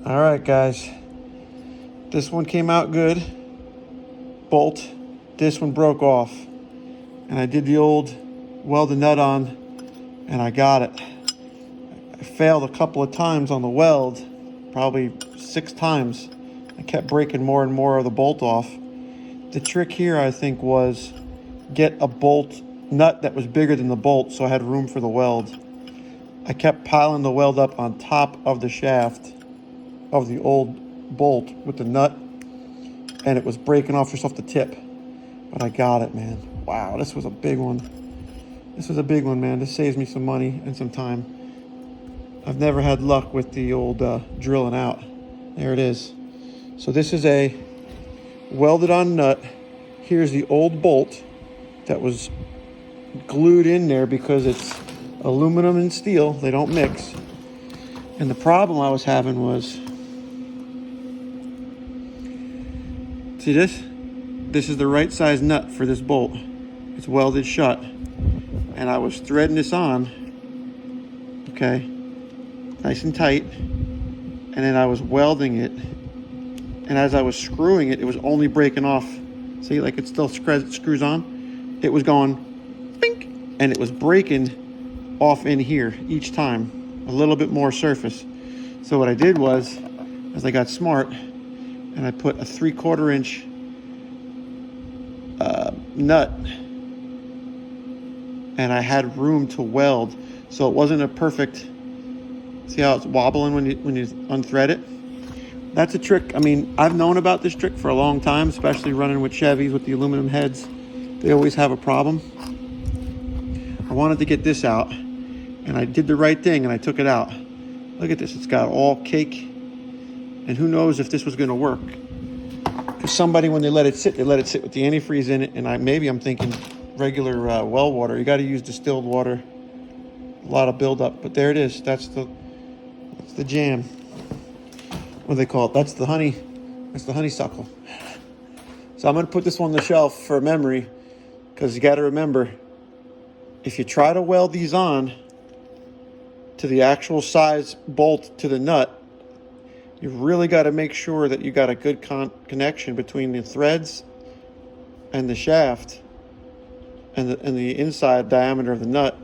All right, guys. This one came out good. Bolt. This one broke off. And I did the old weld the nut on, and I got it. I failed a couple of times on the weld, probably 6 times. I kept breaking more and more of the bolt off. The trick here, I think, was get a bolt nut that was bigger than the bolt so I had room for the weld. I kept piling the weld up on top of the shaft of the old bolt with the nut, and it was breaking off just off the tip. But I got it, man. Wow, this was a big one. This was a big one, man. This saves me some money and some time. I've never had luck with the old drilling out. There it is. So this is a welded on nut. Here's the old bolt that was glued in there because it's aluminum and steel. They don't mix. And the problem I was having was, see this? This is the right size nut for this bolt. It's welded shut. And I was threading this on, okay, nice and tight. And then I was welding it. And as I was screwing it, it was only breaking off. See, like it still screws on. It was going, bink, and it was breaking off in here each time. A little bit more surface. So what I did was, as I got smart, and I put a 3/4 inch nut, and I had room to weld, so it wasn't a perfect. See how it's wobbling when you unthread it? That's a trick. I mean, I've known about this trick for a long time, especially running with Chevys with the aluminum heads. They always have a problem. I wanted to get this out, and I did the right thing, and I took it out. Look at this. It's got all cake, and who knows if this was going to work. Because somebody, when they let it sit with the antifreeze in it, and maybe I'm thinking regular well water. You got to use distilled water. A lot of buildup, but there it is. That's the jam. What do they call it? That's the honeysuckle. So I'm going to put this one on the shelf for memory, because you got to remember, if you try to weld these on to the actual size bolt to the nut, you really got to make sure that you got a good connection between the threads and the shaft and the inside diameter of the nut,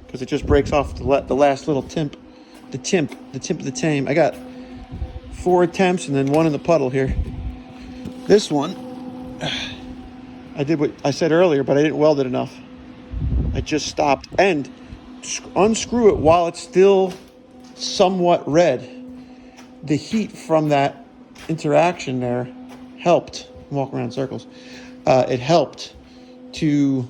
because it just breaks off the last little tip of the tame. I got 4 attempts and then 1 in the puddle here. This one, I did what I said earlier, but I didn't weld it enough. I just stopped and unscrew it while it's still somewhat red. The heat from that interaction there helped. Walk around in circles. It helped to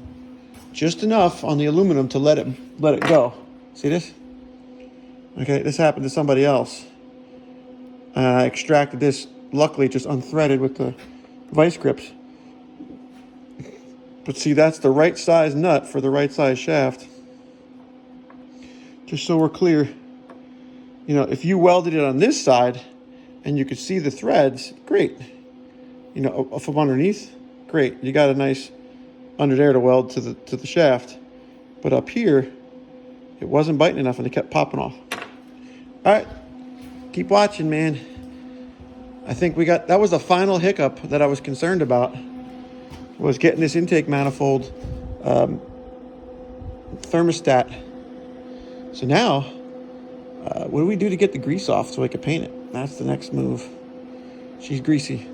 just enough on the aluminum to let it go. See this? Okay, this happened to somebody else. I extracted this. Luckily, it just unthreaded with the vice grips. But see, that's the right size nut for the right size shaft. Just so we're clear. You know, if you welded it on this side and you could see the threads, great. You know, from underneath, great. You got a nice under there to weld to the shaft. But up here, it wasn't biting enough and it kept popping off. All right, keep watching, man. I think that was the final hiccup that I was concerned about, was getting this intake manifold thermostat. So now, what do we do to get the grease off so I can paint it? That's the next move. She's greasy.